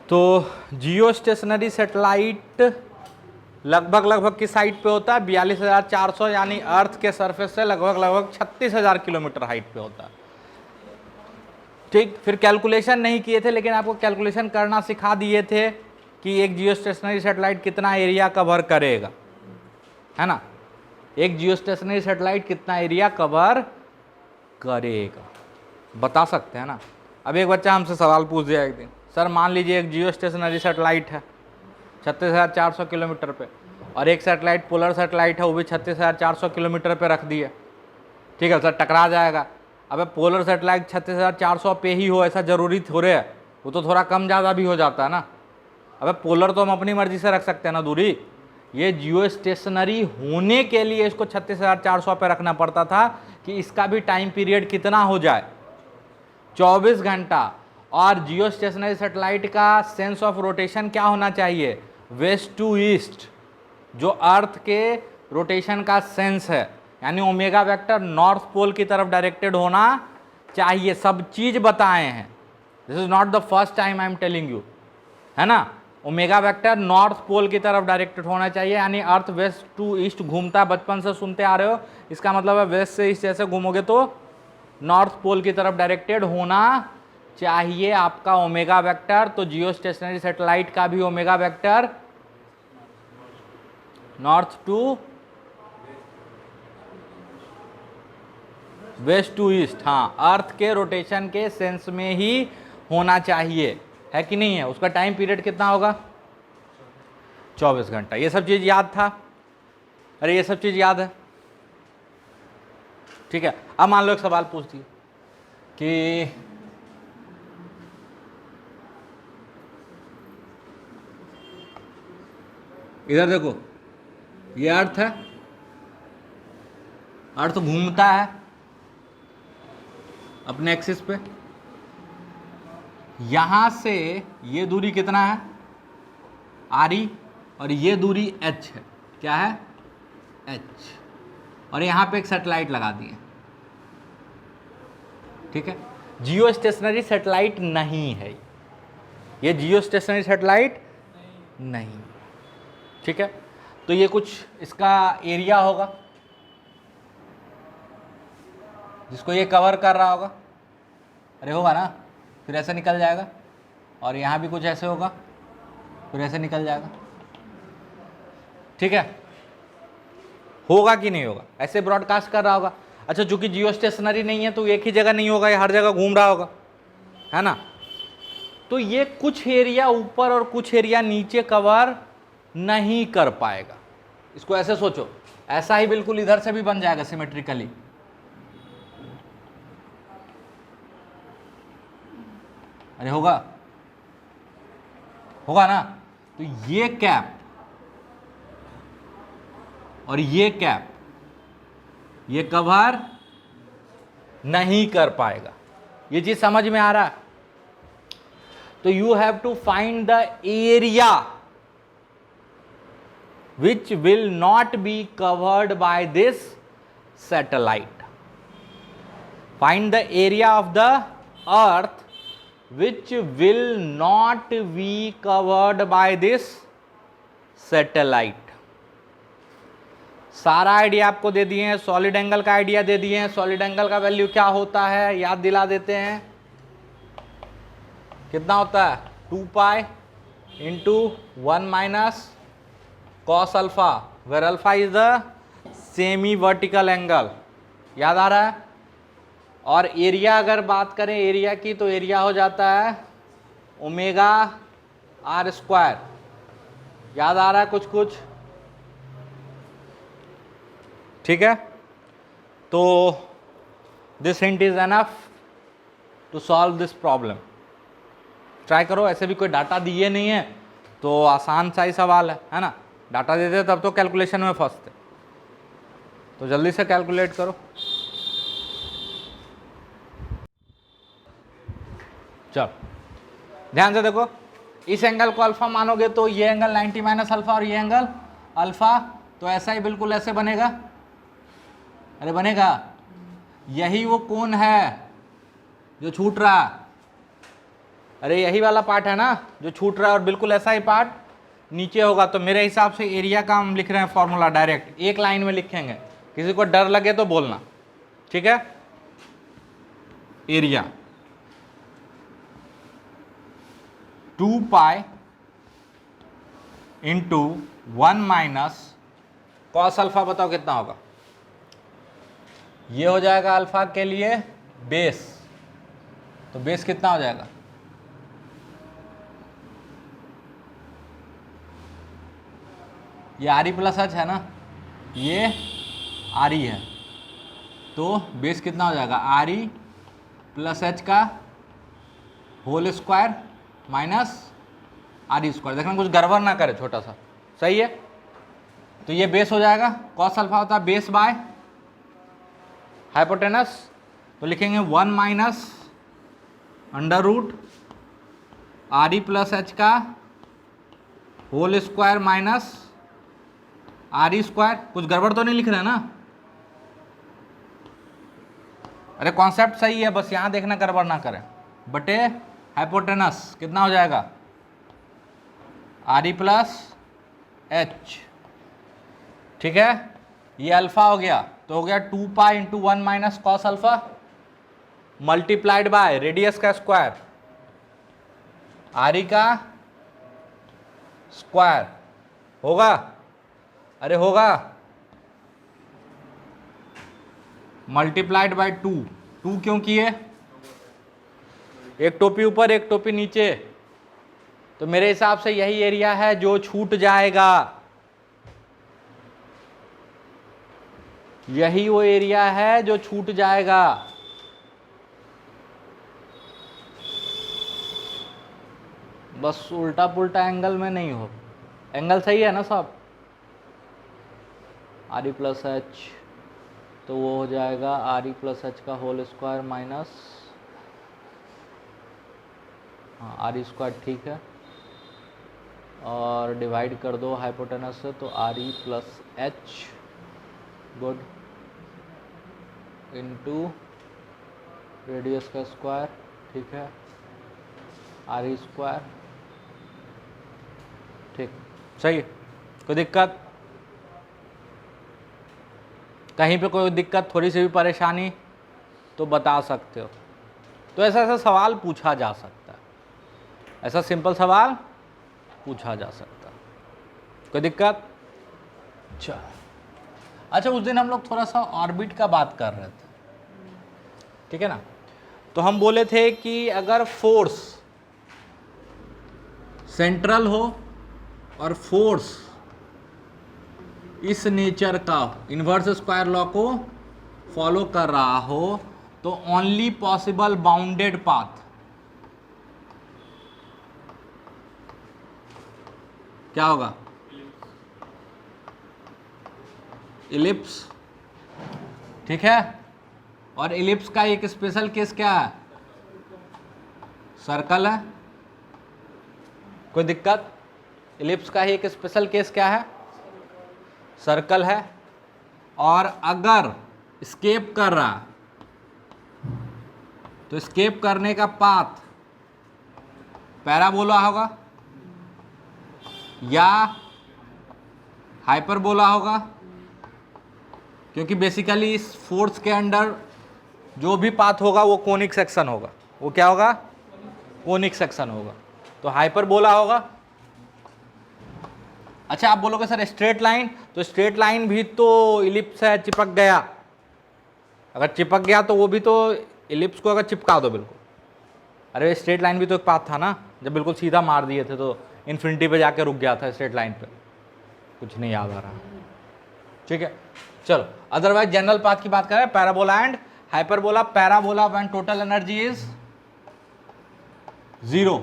तो जियो stationery satellite लगभग किस हाइट पे होता है? 42,400, यानी अर्थ के सरफेस से लगभग 36,000 किलोमीटर हाइट पे होता है। ठीक, फिर कैलकुलेशन नहीं किए थे, लेकिन आपको कैलकुलेशन करना सिखा दिए थे कि एक जियो स्टेशनरी सेटेलाइट कितना एरिया कवर करेगा, है ना। एक जियो स्टेशनरी सेटेलाइट कितना एरिया कवर करेगा बता सकते हैं ना। अब एक बच्चा हमसे सवाल पूछ दिया एक दिन, सर मान लीजिए एक जियो स्टेशनरी सेटेलाइट है 36,400 किलोमीटर पे, और एक सेटेलाइट पोलर सेटेलाइट है वो भी 36,400 किलोमीटर पे रख दिया। ठीक है सर, टकरा जाएगा। अबे पोलर सेटेलाइट 36,400 पे ही हो ऐसा जरूरी थोड़े है, वो तो थोड़ा कम ज़्यादा भी हो जाता है ना। अबे पोलर तो हम अपनी मर्जी से रख सकते हैं ना दूरी। ये जियो स्टेशनरी होने के लिए इसको 36,400 पे रखना पड़ता था कि इसका भी टाइम पीरियड कितना हो जाए, 24 घंटा। और जियो स्टेशनरी सेटेलाइट का सेंस ऑफ रोटेशन क्या होना चाहिए? वेस्ट टू ईस्ट, जो अर्थ के रोटेशन का सेंस है, यानी ओमेगा वेक्टर नॉर्थ पोल की तरफ डायरेक्टेड होना चाहिए। सब चीज बताए हैं, this is not the first time I am telling you, है ना। ओमेगा वेक्टर नॉर्थ पोल की तरफ डायरेक्टेड होना चाहिए, यानी अर्थ वेस्ट टू ईस्ट घूमता है, बचपन से सुनते आ रहे हो। इसका मतलब है वेस्ट से ईस्ट जैसे घूमोगे तो नॉर्थ पोल की तरफ डायरेक्टेड होना चाहिए आपका ओमेगा वेक्टर। तो जियो स्टेशनरी सैटेलाइट का भी omega vector north to west to east, हाँ, अर्थ के रोटेशन के सेंस में ही होना चाहिए, है कि नहीं है। उसका टाइम पीरियड कितना होगा? 24 घंटा। ये सब चीज याद था? अरे ये सब चीज याद है? ठीक है। अब मान लो एक सवाल पूछ दिए कि इधर देखो, ये अर्थ है, अर्थ घूमता है अपने एक्सिस पे, यहां से ये दूरी कितना है? आरी, और ये दूरी h है। क्या है? h। और यहां पे एक सैटेलाइट लगा दिए, ठीक है। जियो स्टेशनरी सैटेलाइट नहीं है ये, जियो स्टेशनरी सैटेलाइट नहीं, ठीक है। तो ये कुछ इसका एरिया होगा जिसको ये कवर कर रहा होगा, अरे होगा ना। फिर ऐसे निकल जाएगा, और यहाँ भी कुछ ऐसे होगा, फिर ऐसे निकल जाएगा, ठीक है। होगा कि नहीं होगा? ऐसे ब्रॉडकास्ट कर रहा होगा। अच्छा, चूंकि जियो स्टेशनरी नहीं है तो एक ही जगह नहीं होगा, ये हर जगह घूम रहा होगा, है ना। तो ये कुछ एरिया ऊपर और कुछ एरिया नीचे कवर नहीं कर पाएगा। इसको ऐसे सोचो, ऐसा ही बिल्कुल इधर से भी बन जाएगा सिमेट्रिकली, अरे होगा, होगा ना। तो ये कैप और ये कैप ये कवर नहीं कर पाएगा। ये चीज समझ में आ रहा है? तो you have to find the area which will not be covered by this satellite. Find the area of the earth which will not be covered by this satellite. सारा आइडिया आपको दे दिए हैं, सॉलिड एंगल का idea दे दिए हैं। Solid angle का value क्या होता है याद दिला देते हैं। कितना होता है? 2 pi into 1 minus cos alpha, where alpha is the semi vertical angle, याद आ रहा है। और एरिया अगर बात करें एरिया की, तो एरिया हो जाता है ओमेगा आर स्क्वायर, याद आ रहा है कुछ कुछ, ठीक है। तो this hint is enough to solve this problem. Try करो, ऐसे भी कोई डाटा दिए नहीं है तो आसान सा ही सवाल है ना। डाटा देते तब तो कैलकुलेशन में फंसते, तो जल्दी से कैलकुलेट करो। चलो ध्यान से देखो, इस एंगल को अल्फा मानोगे तो ये एंगल 90 माइनस अल्फा और ये एंगल अल्फा, तो ऐसा ही बिल्कुल ऐसे बनेगा, अरे बनेगा। यही वो कोण है जो छूट रहा, अरे यही वाला पार्ट है ना जो छूट रहा है, और बिल्कुल ऐसा ही पार्ट नीचे होगा। तो मेरे हिसाब से एरिया का हम लिख रहे हैं फॉर्मूला डायरेक्ट, एक लाइन में लिखेंगे, किसी को डर लगे तो बोलना, ठीक है। Area 2 pi into 1 minus cos alpha, बताओ कितना होगा। ये हो जाएगा अल्फा के लिए बेस, तो बेस कितना हो जाएगा, ये आर ई प्लस एच है ना, ये आर ई है, तो बेस कितना हो जाएगा आर ई प्लस एच का whole square minus R E square. देखना कुछ गड़बड़ ना करे, छोटा सा, सही है। तो ये बेस हो जाएगा, कॉस अल्फा होता है बेस बाय हाइपोटेनस, तो लिखेंगे 1 माइनस अंडर रूट आर ई प्लस एच का whole square minus R E square. कुछ गड़बड़ तो नहीं लिख रहे हैं ना, अरे कॉन्सेप्ट सही है, बस यहां देखना गड़बड़ ना करें। बटे हाइपोटेनस कितना हो जाएगा आर ई प्लस एच, ठीक है। ये अल्फा हो गया, तो हो गया 2 pi into 1 minus cos alpha multiplied by radius का स्क्वायर आर ई का स्क्वायर होगा, अरे होगा, मल्टीप्लाइड बाय 2। 2 क्यों किए, एक टोपी ऊपर एक टोपी नीचे, तो मेरे हिसाब से यही एरिया है जो छूट जाएगा, यही वो एरिया है जो छूट जाएगा। बस उल्टा पुल्टा एंगल में नहीं हो, एंगल सही है ना सब। आर ई प्लस एच, तो वो हो जाएगा आर ई प्लस एच का होल स्क्वायर माइनस, हाँ आर ई स्क्वायर ठीक है, और डिवाइड कर दो हाइपोटेनस से, तो R E plus H good into radius का स्क्वायर, ठीक है, आर ई स्क्वायर, ठीक, सही है। कोई दिक्कत, कहीं पे कोई दिक्कत, थोड़ी सी भी परेशानी तो बता सकते हो। तो ऐसा ऐसा सवाल पूछा जा सकता है, ऐसा सिंपल सवाल पूछा जा सकता है, कोई दिक्कत। अच्छा उस दिन हम लोग थोड़ा सा ऑर्बिट का बात कर रहे थे, ठीक है ना। तो हम बोले थे कि अगर फोर्स सेंट्रल हो और फोर्स इस नेचर का इन्वर्स स्क्वायर लॉ को फॉलो कर रहा हो, तो ओनली पॉसिबल बाउंडेड पाथ क्या होगा, इलिप्स, ठीक है। और इलिप्स का एक स्पेशल केस क्या है, सर्कल है, कोई दिक्कत। इलिप्स का ही एक स्पेशल केस क्या है, सर्कल है। और अगर स्केप कर रहा तो स्केप करने का पाथ पैराबोला होगा या हाइपरबोला होगा, क्योंकि बेसिकली इस फोर्स के अंडर जो भी पाथ होगा वो कोनिक सेक्शन होगा, वो क्या होगा, कोनिक सेक्शन होगा, तो हाइपरबोला होगा। अच्छा आप बोलोगे सर स्ट्रेट लाइन, तो स्ट्रेट लाइन भी तो इलिप्स है, चिपक गया, अगर चिपक गया तो वो भी तो इलिप्स को अगर चिपका दो बिल्कुल, अरे स्ट्रेट लाइन भी तो एक पाथ था ना, जब बिल्कुल सीधा मार दिए थे तो इन्फिनिटी पे जाके रुक गया था स्ट्रेट लाइन पे, कुछ नहीं याद आ रहा, ठीक है। चलो अदरवाइज जनरल पाथ की बात करें, parabola and hyperbola. Parabola when total energy is 0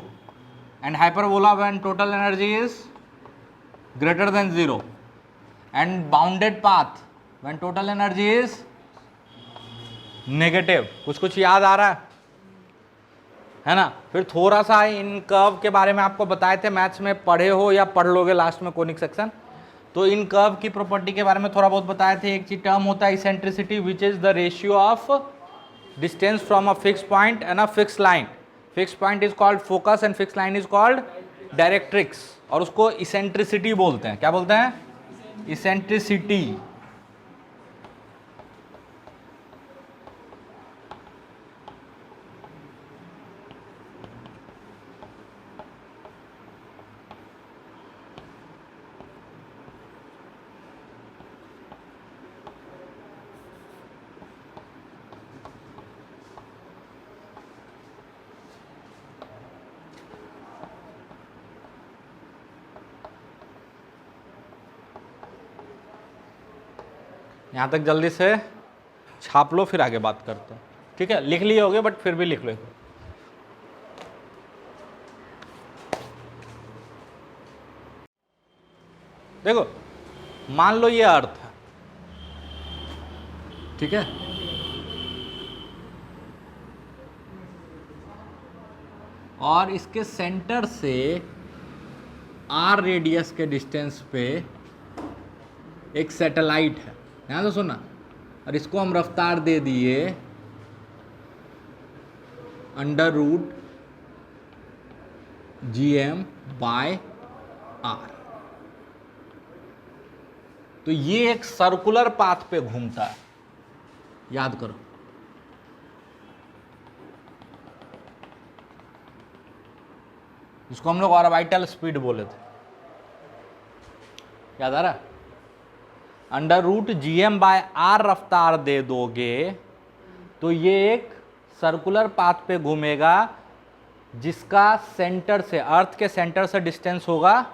and hyperbola when total energy is greater then 0 and bounded path when total energy is negative. कुछ कुछ याद आ रहा है ना। फिर थोड़ा सा इन कर्व के बारे में आपको बताए थे, मैथ्स में पढ़े हो या पढ़ लोगे लास्ट में कोनिक सेक्शन, तो इन कर्व की प्रॉपर्टी के बारे में थोड़ा बहुत बताए थे। एक चीज टर्म होता है eccentricity, which is the ratio of distance from a fix point and a fix line. Fix point is called focus and fix line is called directrix, और उसको इसेंट्रिसिटी बोलते हैं। क्या बोलते हैं? इसेंट्रिसिटी। यहाँ तक जल्दी से छाप लो, फिर आगे बात करते हैं। ठीक है, लिख लिए होगे बट फिर भी लिख लो। देखो, मान लो ये अर्थ है, ठीक है, और इसके सेंटर से r रेडियस के डिस्टेंस पे एक सैटेलाइट है, ध्यान से सुनना, और इसको हम रफ्तार दे दिए √gm/r। तो ये एक सर्कुलर पाथ पे घूमता है, याद करो। इसको हम लोग ऑर्बिटल स्पीड बोले थे, याद आ रहा? √gm/r रफ्तार दे दोगे तो ये एक सर्कुलर पाथ पे घूमेगा जिसका सेंटर से, अर्थ के सेंटर से डिस्टेंस होगा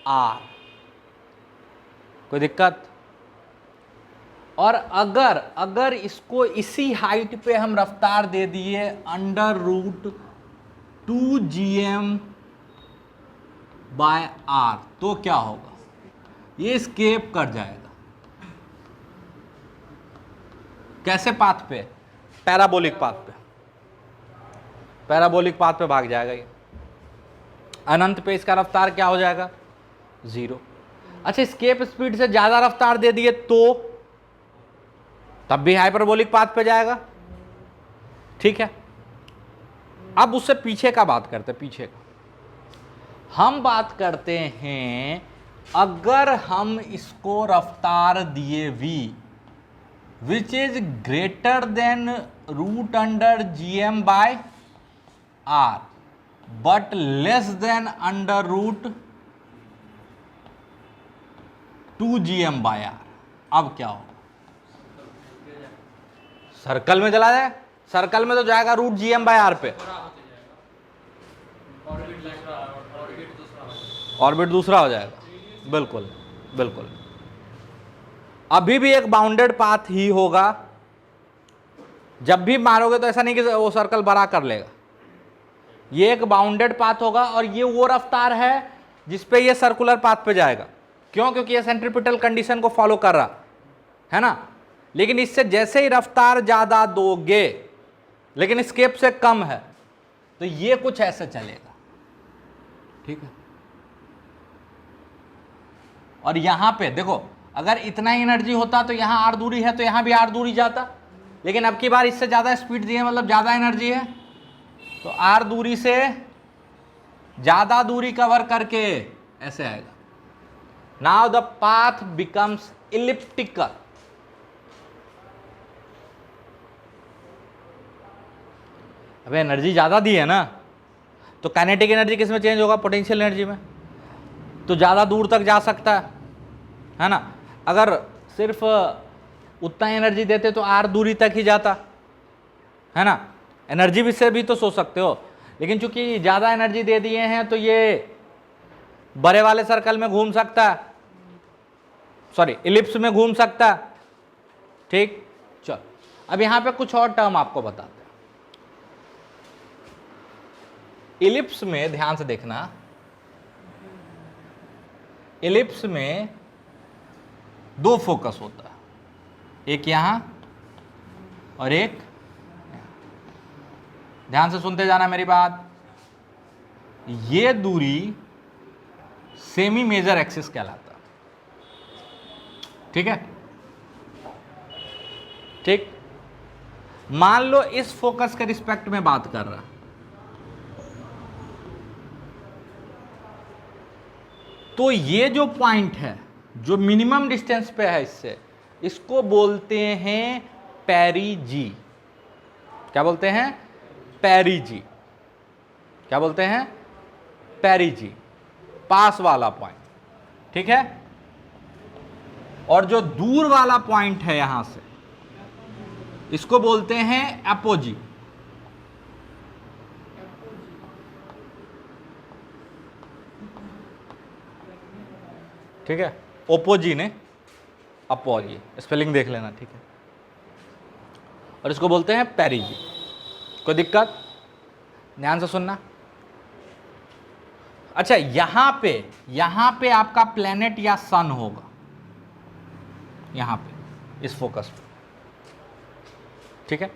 r। कोई दिक्कत? और अगर इसको इसी हाइट पे हम रफ्तार दे दिए √2gm/r तो क्या होगा? ये स्केप कर जाएगा। कैसे पाथ पे? पैराबोलिक पाथ पे। पैराबोलिक पाथ पे भाग जाएगा ये। अनंत पे इसका रफ्तार क्या हो जाएगा? 0। अच्छा, स्केप स्पीड से ज्यादा रफ्तार दे दिए तो तब भी हाइपरबोलिक पाथ पे जाएगा। ठीक है, अब उससे पीछे का बात करते हैं। पीछे का हम बात करते हैं, अगर हम इसको रफ्तार दिए v which is greater than √gm/r but less than √2gm/r, अब क्या होगा? सर्कल में चला जाए, सर्कल में तो जाएगा √gm/r पे, ऑर्बिट दूसरा हो जाएगा। बिल्कुल बिल्कुल, अभी भी एक बाउंडेड पाथ ही होगा। जब भी मारोगे तो ऐसा नहीं कि वो सर्कल बड़ा कर लेगा, ये एक बाउंडेड पाथ होगा और ये वो रफ्तार है जिसपे ये सर्कुलर पाथ पे जाएगा। क्यों? क्योंकि ये सेंट्रीपिटल कंडीशन को फॉलो कर रहा है ना। लेकिन इससे जैसे ही रफ्तार ज्यादा दोगे, लेकिन स्केप से कम है, तो ये कुछ ऐसे चलेगा। ठीक है, और यहां पे देखो, अगर इतना ही एनर्जी होता तो यहां r दूरी है तो यहां भी r दूरी जाता, लेकिन अब की बार इससे ज्यादा स्पीड दी है, मतलब ज्यादा एनर्जी है, तो r दूरी से ज्यादा दूरी कवर करके ऐसे आएगा। Now the path becomes elliptical. अबे एनर्जी ज्यादा दी है ना, तो काइनेटिक एनर्जी किस में चेंज होगा? पोटेंशियल एनर्जी में। तो ज्यादा दूर तक जा सकता है ना। अगर सिर्फ उतना एनर्जी देते तो r दूरी तक ही जाता है ना। एनर्जी भी से भी तो सोच सकते हो, लेकिन चूंकि ज्यादा एनर्जी दे दिए हैं तो ये बड़े वाले सर्कल में घूम सकता है, सॉरी इलिप्स में घूम सकता है। ठीक, चल अब यहां पे कुछ और टर्म आपको बताते हैं। इलिप्स में ध्यान से देखना, इलिप्स में दो फोकस होता है, एक यहां और एक, ध्यान से सुनते जाना मेरी बात। ये दूरी सेमी मेजर एक्सिस कहलाता है। ठीक है, ठीक, मान लो इस फोकस के रिस्पेक्ट में बात कर रहा, तो ये जो पॉइंट है जो मिनिमम डिस्टेंस पे है इससे, इसको बोलते हैं पेरिजी। क्या बोलते हैं? पेरिजी। क्या बोलते हैं? पेरिजी, पास वाला पॉइंट। ठीक है। और जो दूर वाला पॉइंट है यहां से, इसको बोलते हैं एपोजी। ठीक है, ओपोजी ने अपोजी, स्पेलिंग देख लेना। ठीक है, और इसको बोलते हैं पेरिजी। कोई दिक्कत? ध्यान से सुनना। अच्छा, यहां पे आपका प्लेनेट या सन होगा, यहां पे इस फोकस पे। ठीक है,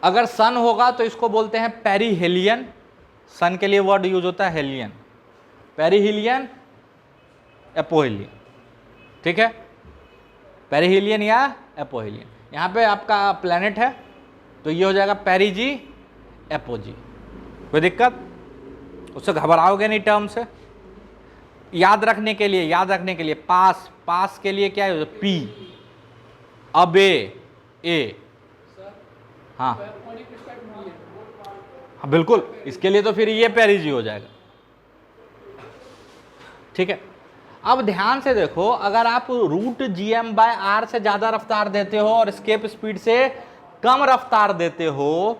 अगर सन होगा तो इसको बोलते हैं पेरिहेलियन। सन के लिए वर्ड यूज होता है हेलियन, पेरिहेलियन, एपोहेलियन। ठीक है, पेरिहेलियन या एपोहेलियन। यहां पे आपका प्लेनेट है तो ये हो जाएगा पेरिजी, एपोजी। कोई दिक्कत? उससे घबराओगे नहीं टर्म से। याद रखने के लिए पास के लिए क्या है? पी, अबे, ए। हाँ हाँ बिल्कुल, इसके लिए तो फिर ये पेरिजी हो जाएगा। ठीक है, अब ध्यान से देखो, अगर आप रूट GM/r से ज्यादा रफ्तार देते हो और एस्केप स्पीड से कम रफ्तार देते हो,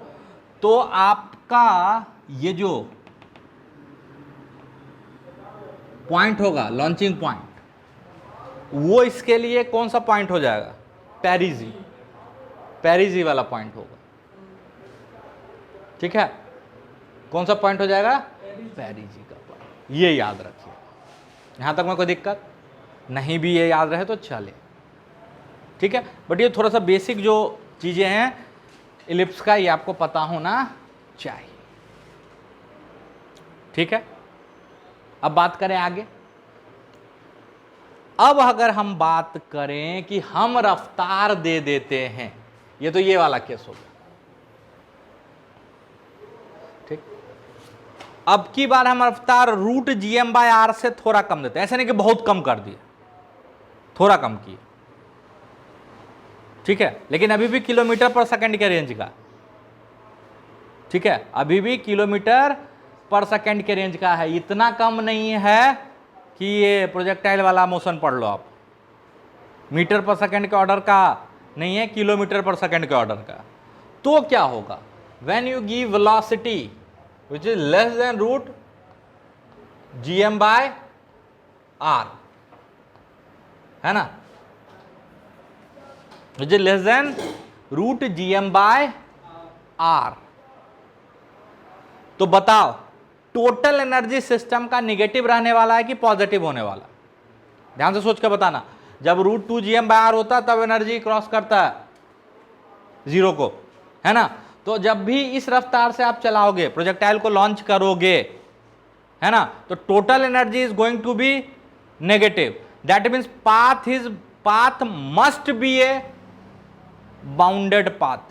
तो आपका ये जो पॉइंट होगा, लॉन्चिंग पॉइंट, वो इसके लिए कौन सा पॉइंट हो जाएगा? पेरिजी, पेरिजी वाला पॉइंट होगा। ठीक है, कौन सा पॉइंट हो जाएगा? पेरिजी का पॉइंट। ये याद रखिए। यहां तक में कोई दिक्कत नहीं? भी ये याद रहे तो चले। ठीक है, बट ये थोड़ा सा बेसिक जो चीजें हैं इलिप्स का, ये आपको पता होना चाहिए। ठीक है, अब बात करें आगे। अब अगर हम बात करें कि हम रफ्तार दे देते हैं, ये तो ये वाला केस हो गया। ठीक, अब की बार हम रफ्तार रूट GM/r से थोड़ा कम देते हैं। ऐसे नहीं कि बहुत कम कर दिए, थोड़ा कम किए। ठीक है, लेकिन अभी भी किलोमीटर पर सेकंड के रेंज का। ठीक है, अभी भी किलोमीटर पर सेकंड के रेंज का है। इतना कम नहीं है कि ये प्रोजेक्टाइल वाला मोशन पढ़ लो आप। मीटर पर सेकंड के ऑर्डर का नहीं है, किलोमीटर पर सेकंड के ऑर्डर का। तो क्या होगा? When you give velocity which is less than root GM/r, है ना, which is less than root GM/r, तो बताओ टोटल एनर्जी सिस्टम का निगेटिव रहने वाला है कि पॉजिटिव होने वाला? ध्यान से सोच के बताना। जब रूट 2 GM/r होता है तब एनर्जी क्रॉस करता है जीरो को, है ना। तो जब भी इस रफ्तार से आप चलाओगे, प्रोजेक्टाइल को लॉन्च करोगे, है ना, तो total energy is going to be negative. That means path must be a bounded path.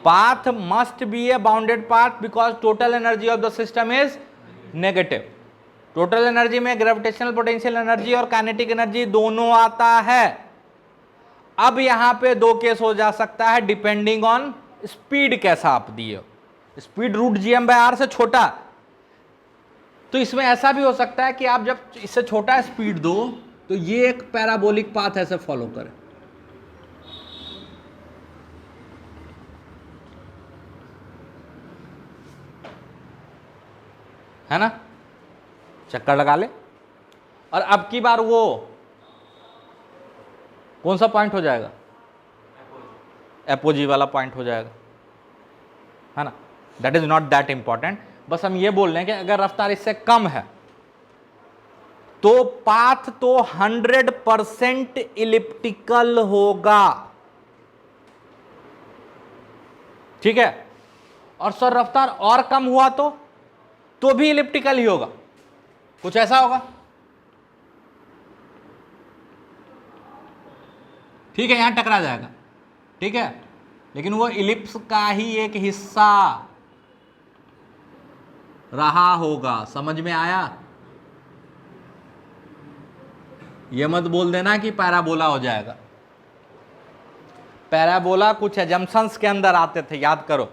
Path must be a bounded path because total energy of the system is negative. Total energy में gravitational potential energy और kinetic energy दोनों आता है। अब यहां पे दो case हो जा सकता है डिपेंडिंग ऑन स्पीड कैसा आप दिए। स्पीड रूट GM/r से छोटा, तो इसमें ऐसा भी हो सकता है कि आप जब इससे छोटा स्पीड दो तो ये एक पैराबोलिक पाथ ऐसे फॉलो करे। है ना, चक्कर लगा ले। और अब की बार वो कौन सा पॉइंट हो जाएगा? एपोजी वाला पॉइंट हो जाएगा, है ना। That is not that important. बस हम ये बोल रहे हैं कि अगर रफ्तार इससे कम है तो पाथ तो 100% इलिप्टिकल होगा। ठीक है, और सर रफ्तार और कम हुआ तो भी इलिप्टिकल ही होगा। कुछ ऐसा होगा, ठीक है, यहां टकरा जाएगा। ठीक है, लेकिन वो इलिप्स का ही एक हिस्सा रहा होगा। समझ में आया? ये मत बोल देना कि पैराबोला हो जाएगा। पैराबोला कुछ एजम्पशंस के अंदर आते थे, याद करो।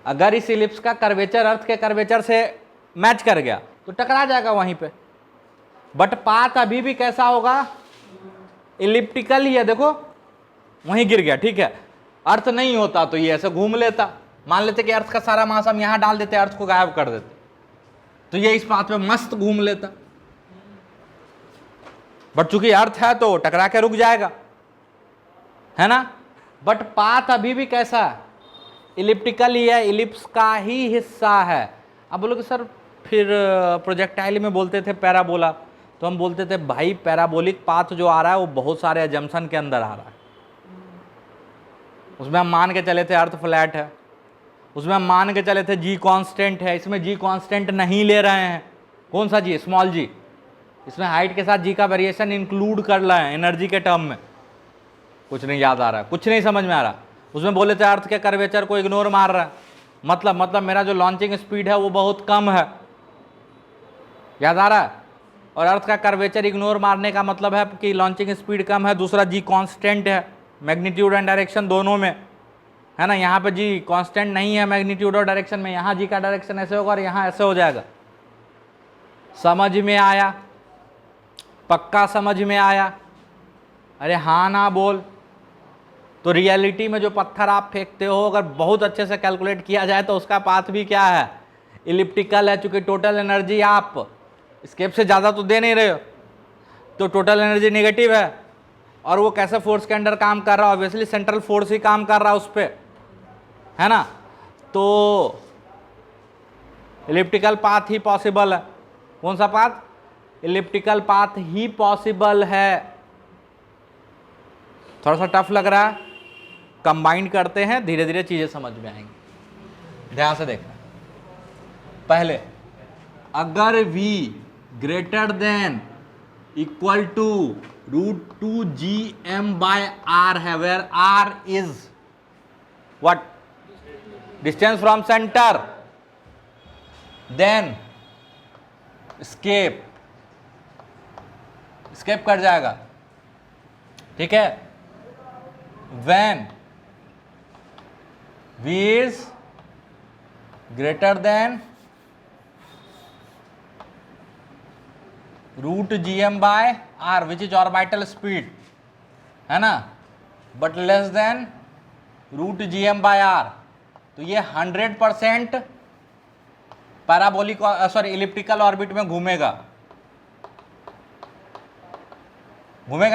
अगर इस इलिप्स का कर्वेचर अर्थ के कर्वेचर से मैच कर गया तो टकरा जाएगा वहीं पे। बट पाथ अभी भी कैसा होगा, इलिप्टिकल ही है, देखो वहीं गिर गया, ठीक है। अर्थ नहीं होता तो ये ऐसे घूम लेता, मान लेते कि अर्थ का सारा मास हम यहां डाल देते, अर्थ को गायब कर देते, तो ये इस पाथ पे मस्त घूम लेता। बट चूंकि अर्थ है तो टकरा के रुक जाएगा, है ना। बट पाथ अभी भी कैसा है, इलिप्टिकल ही है, इलिप्स का ही हिस्सा है। अब बोलोगे सर फिर प्रोजेक्टाइल में बोलते थे पैराबोला, तो हम बोलते थे भाई पैराबोलिक पाथ जो आ रहा है वो बहुत सारे एजम्पशन के अंदर आ रहा है। उसमें हम मान के चले थे अर्थ फ्लैट है, उसमें हम मान के चले थे जी कांस्टेंट है, इसमें जी कांस्टेंट नहीं ले रहे हैं। कौन सा जी, स्मॉल जी, इसमें हाइट के साथ जी का वेरिएशन इंक्लूड कर रहे हैं एनर्जी के टर्म में। कुछ नहीं याद आ रहा, कुछ नहीं समझ में आ रहा। उसमें बोले थे अर्थ के कर्वेचर को इग्नोर मार रहा है, मतलब मेरा जो लॉन्चिंग स्पीड है वो बहुत कम है, याद आ रहा है। और अर्थ का कर्वेचर इग्नोर मारने का मतलब है कि लॉन्चिंग स्पीड कम है, दूसरा जी कांस्टेंट है मैग्नीट्यूड एंड डायरेक्शन दोनों में, है ना। यहाँ पे जी कांस्टेंट नहीं है मैग्नीट्यूड और डायरेक्शन में, यहाँ जी का डायरेक्शन ऐसे होगा और यहाँ ऐसे हो जाएगा। समझ में आया, पक्का समझ में आया? अरे हाँ ना बोल। तो रियलिटी में जो पत्थर आप फेंकते हो अगर बहुत अच्छे से कैलकुलेट किया जाए तो उसका पाथ भी क्या है, इलिप्टिकल है। चूंकि टोटल एनर्जी आप स्केप से ज़्यादा तो दे नहीं रहे हो, तो टोटल एनर्जी नेगेटिव है। और वो कैसे फोर्स के अंडर काम कर रहा है, ऑब्वियसली सेंट्रल फोर्स ही काम कर रहा है उस पर, है ना। तो इलिप्टिकल पाथ ही पॉसिबल है। कौन सा पाथ, इलिप्टिकल पाथ ही पॉसिबल है। थोड़ा सा टफ लग रहा है, कंबाइन करते हैं, धीरे धीरे चीजें समझ में आएंगी। ध्यान से देखना। पहले अगर v greater than equal to √2gm/r है, where r is what, distance from centre, then escape कर जाएगा, ठीक है। When v is greater than √gm/r which is orbital speed, है ना, बट लेस देन √gm/r, तो ये 100% पैराबोलिक इलिप्टिकल ऑर्बिट में घूमेगा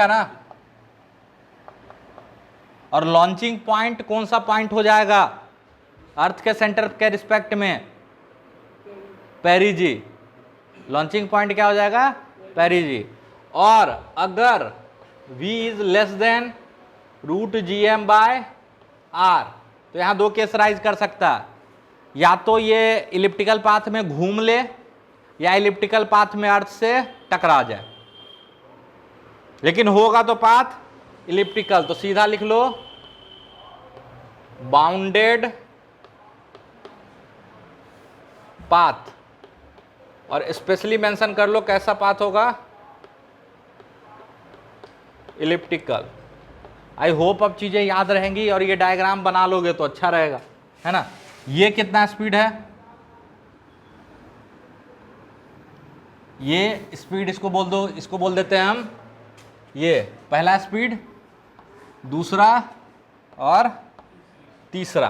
ना। और लॉन्चिंग पॉइंट कौन सा पॉइंट हो जाएगा अर्थ के सेंटर के रिस्पेक्ट में, पेरिजी। लॉन्चिंग पॉइंट क्या हो जाएगा, पेरिजी। और अगर v is less then √gm/r, तो यहां दो केस राइज कर सकता है, या तो ये इलिप्टिकल पाथ में घूम ले या इलिप्टिकल पाथ में अर्थ से टकरा जाए, लेकिन होगा तो पाथ इलिप्टिकल। तो सीधा लिख लो बाउंडेड पाथ, और स्पेशली मेंशन कर लो कैसा पाथ होगा, इलिप्टिकल। आई होप अब चीजें याद रहेंगी और ये डायग्राम बना लोगे तो अच्छा रहेगा, है ना। ये कितना स्पीड है, ये स्पीड इसको बोल दो, इसको बोल देते हैं हम ये पहला स्पीड, दूसरा और तीसरा।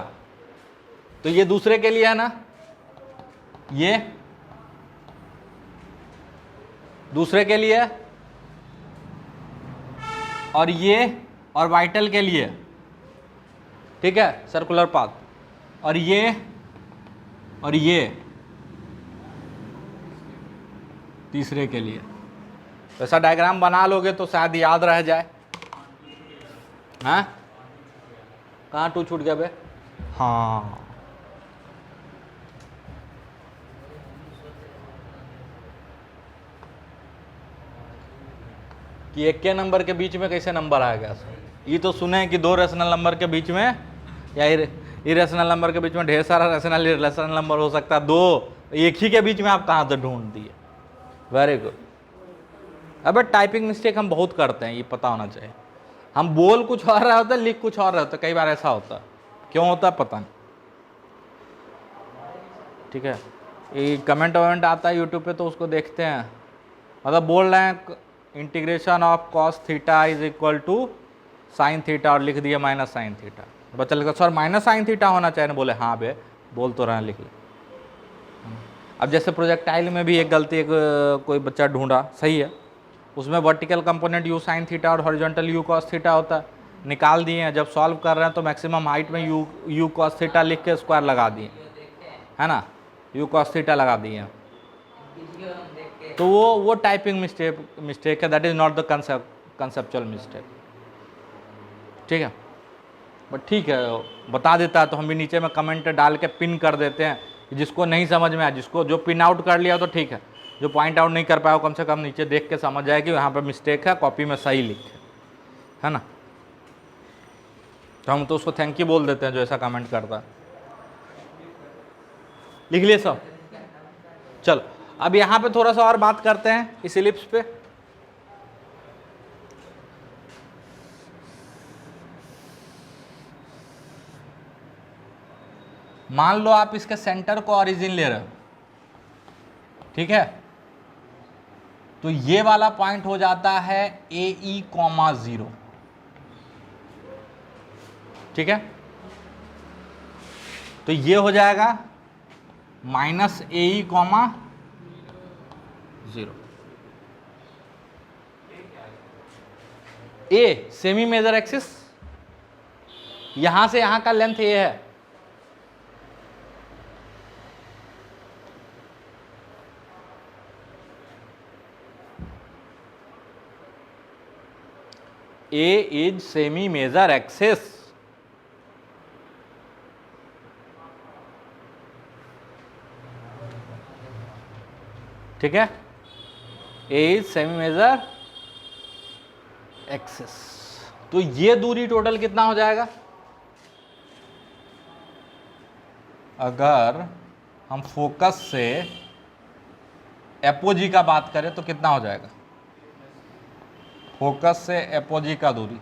तो ये दूसरे के लिए है ना, ये दूसरे के लिए, और ये ऑर्बिटल के लिए, ठीक है, सर्कुलर पाथ। और ये तीसरे के लिए। तो ऐसा डायग्राम बना लोगे तो शायद याद रह जाए। हाँ, कहाँ टू छूट गया बे, हाँ, कि एक के नंबर के बीच में कैसे नंबर आ गया। ये तो सुने कि दो रेशनल नंबर के बीच में या इरेशनल नंबर के बीच में ढेर सारा रेशनल इरेशनल नंबर हो सकता है, दो एक ही के बीच में आप कहाँ से ढूंढ दिए। Very good. अबे टाइपिंग मिस्टेक हम बहुत करते हैं, ये पता होना चाहिए। हम बोल कुछ और रहा होता है, लिख कुछ और रहा होता है, कई बार ऐसा होता है, क्यों होता है पता नहीं। ठीक है, ये कमेंट वमेंट आता है यूट्यूब पे तो उसको देखते हैं, मतलब बोल रहे हैं integration of cos theta is equal to sine theta और लिख दिया माइनस साइन थीटा। बच्चा लिखा सर माइनस साइन थीटा होना चाहिए ना, बोले हाँ बे बोल तो रहे हैं, लिख ले। अब जैसे प्रोजेक्टाइल में भी एक गलती, एक कोई बच्चा ढूंढा, सही है, उसमें vertical component you sign theta और हॉरिजॉन्टल यू कॉस थीटा होता है, निकाल दिए हैं। जब सॉल्व कर रहे हैं तो मैक्सिमम हाइट में यू कॉस थीटा लिख के स्क्वायर लगा दिए, है ना, यू कॉस थीटा लगा दिए हैं। तो वो टाइपिंग मिस्टेक है, that is not the conceptual mistake. ठीक है, बट ठीक है बता देता है तो हम भी नीचे में कमेंट डाल के पिन कर देते हैं, जिसको नहीं समझ में आया, जिसको जो पिन आउट कर लिया तो ठीक है, जो पॉइंट आउट नहीं कर पाया कम से कम नीचे देख के समझ जाए कि यहाँ पे मिस्टेक है, कॉपी में सही लिखे, है ना। तो हम तो उसको थैंक यू बोल देते हैं जो ऐसा कमेंट करता है। लिख लिए सब, चलो अब यहाँ पे थोड़ा सा और बात करते हैं इस इलिप्स पे। मान लो आप इसके सेंटर को ओरिजिन ले रहे हो, ठीक है, तो ये वाला पॉइंट हो जाता है AE, 0, ठीक है, तो ये हो जाएगा minus AE, 0। A semi major axis, यहां से यहां का लेंथ ए है, A is semi major axis, ठीक है, A is semi major axis। तो ये दूरी टोटल कितना हो जाएगा, अगर हम फोकस से एपोजी का बात करें तो कितना हो जाएगा, फोकस से एपोजी का दूरी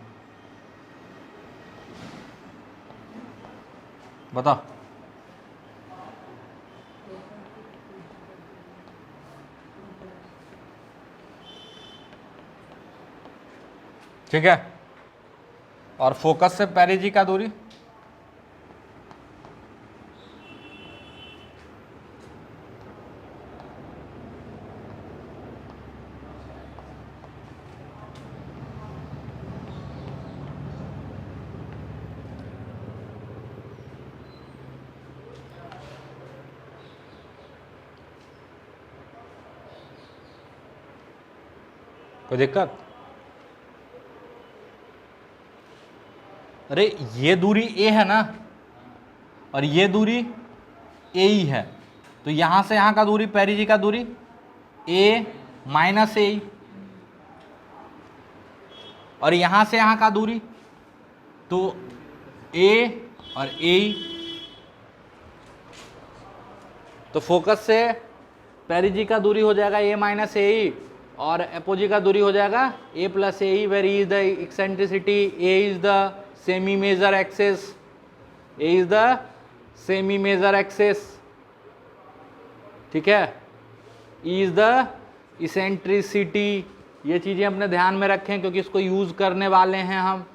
बताओ। ठीक है, और फोकस से पेरिजी का दूरी कोई दिक्कत, अरे ये दूरी ए है ना, और ये दूरी ए ही है, तो यहां से यहां का दूरी पेरिजी का दूरी ए माइनस ए, और यहां से यहां का दूरी तो ए और ए, तो फोकस से पेरिजी का दूरी हो जाएगा ए माइनस ए, और एपोजी का दूरी हो जाएगा A plus A, where E is the eccentricity, A is the semi major axis, A is the semi major axis, ठीक है, ई इज द इसेंट्रिसिटी। ये चीजें अपने ध्यान में रखें क्योंकि इसको यूज करने वाले हैं हम।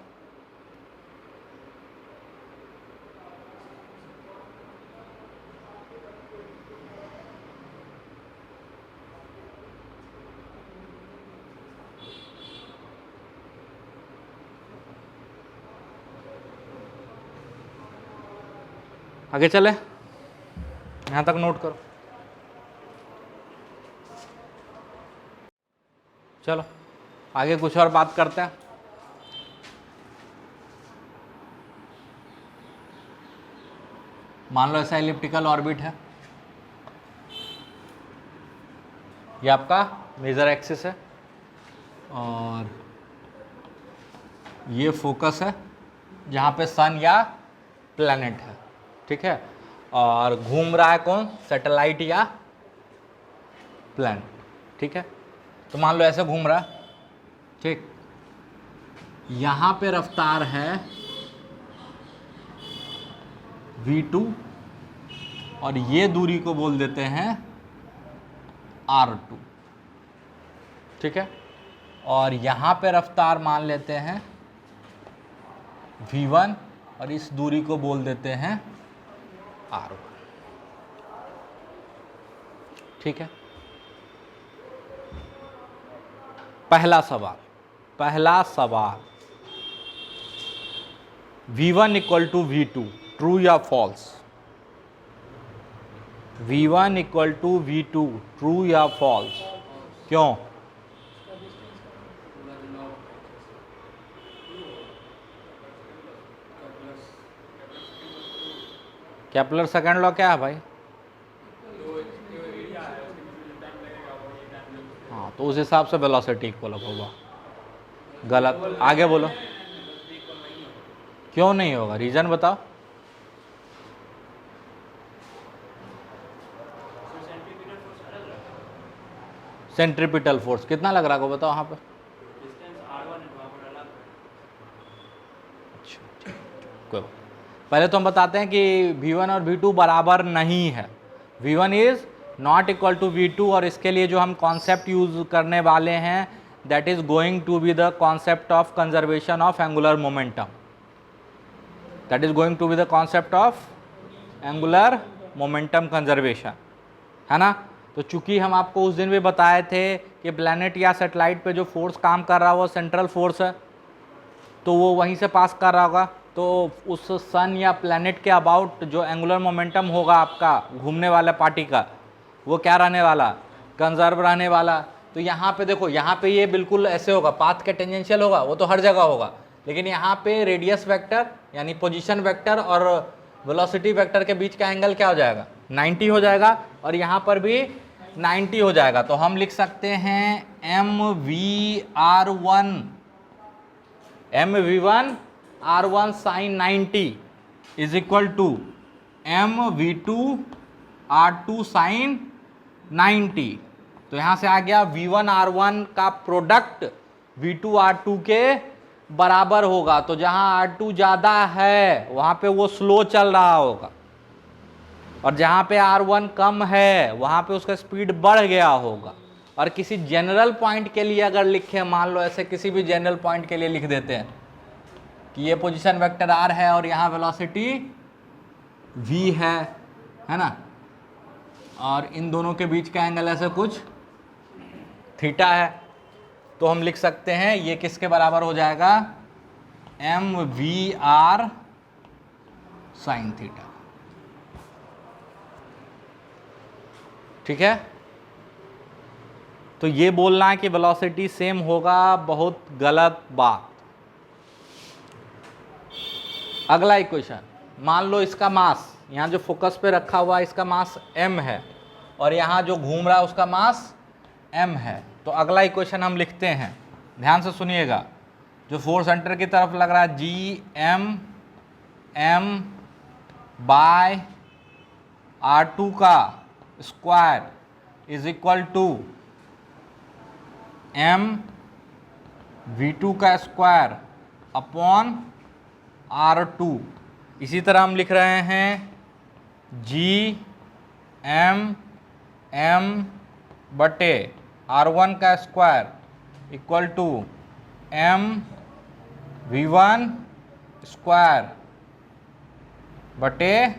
आगे चले, यहां तक नोट करो, चलो आगे कुछ और बात करते हैं। मान लो ऐसा एलिप्टिकल ऑर्बिट है, ये आपका मेजर एक्सिस है और ये फोकस है जहाँ पे सन या प्लैनेट है, ठीक है, और घूम रहा है कौन, सैटेलाइट या प्लैनेट, ठीक है। तो मान लो ऐसे घूम रहा है, ठीक, यहां पे रफ्तार है v2 और ये दूरी को बोल देते हैं r2, ठीक है, और यहां पे रफ्तार मान लेते हैं v1 और इस दूरी को बोल देते हैं r1, ठीक है। पहला सवाल v1 equal to v2, true या false? v1 equal to v2, true या फॉल्स? क्यों? केपलर सेकंड लॉ क्या है भाई? हाँ, तो उस हिसाब से वेलोसिटी इक्वल होगा। गलत, आगे बोलो। क्यों नहीं होगा, रीजन बताओ। सेंट्रीपिटल फोर्स कितना लग रहा है बताओ वहां पे? पहले तो हम बताते हैं कि v1 और v2 बराबर नहीं है, v1 is not equal to v2, और इसके लिए जो हम कॉन्सेप्ट यूज करने वाले हैं that is going to be the concept of conservation of angular momentum, that is going to be the concept of angular momentum conservation, है ना। तो चूंकि हम आपको उस दिन भी बताए थे कि प्लैनेट या सैटेलाइट पे जो फोर्स काम कर रहा है वो सेंट्रल फोर्स है, तो वो वहीं से पास कर रहा होगा, तो उस सन या प्लैनेट के अबाउट जो एंगुलर मोमेंटम होगा आपका घूमने वाला पार्टी का, वो क्या रहने वाला? कंजर्व रहने वाला। तो यहाँ पे देखो, यहाँ पे ये बिल्कुल ऐसे होगा, पाथ के टेंजेंशियल होगा, वो तो हर जगह होगा, लेकिन यहाँ पे रेडियस वेक्टर यानी पोजीशन वेक्टर और वेलोसिटी वेक्टर के बीच का एंगल क्या हो जाएगा? 90 हो जाएगा, और यहाँ पर भी 90 हो जाएगा। तो हम लिख सकते हैं mv1 r1 sin 90 is equal to mv2 r2 sin 90। तो यहाँ से आ गया v1 r1 का प्रोडक्ट v2 r2 के बराबर होगा। तो जहाँ r2 ज़्यादा है वहाँ पे वो स्लो चल रहा होगा, और जहाँ पे r1 कम है वहाँ पे उसका स्पीड बढ़ गया होगा। और किसी जनरल पॉइंट के लिए अगर लिखें, मान लो ऐसे किसी भी जनरल पॉइंट के लिए लिख देते हैं कि ये पोजीशन वेक्टर r है और यहाँ वेलोसिटी v है ना, और इन दोनों के बीच का एंगल ऐसे कुछ थीटा है, तो हम लिख सकते हैं ये किसके बराबर हो जाएगा? mvr साइन थीटा, ठीक है। तो ये बोलना है कि वेलोसिटी सेम होगा, बहुत गलत बात। अगला इक्वेशन, मान लो इसका मास, यहाँ जो फोकस पे रखा हुआ है इसका मास m है, और यहाँ जो घूम रहा है उसका मास m है। तो अगला इक्वेशन हम लिखते हैं, ध्यान से सुनिएगा, जो फोर्स सेंटर की तरफ लग रहा है gm m बाय r2 का square is equal to m v2 का स्क्वायर अपॉन r2। इसी तरह हम लिख रहे हैं g m m बटे r1 का square equal to m v1 square बटे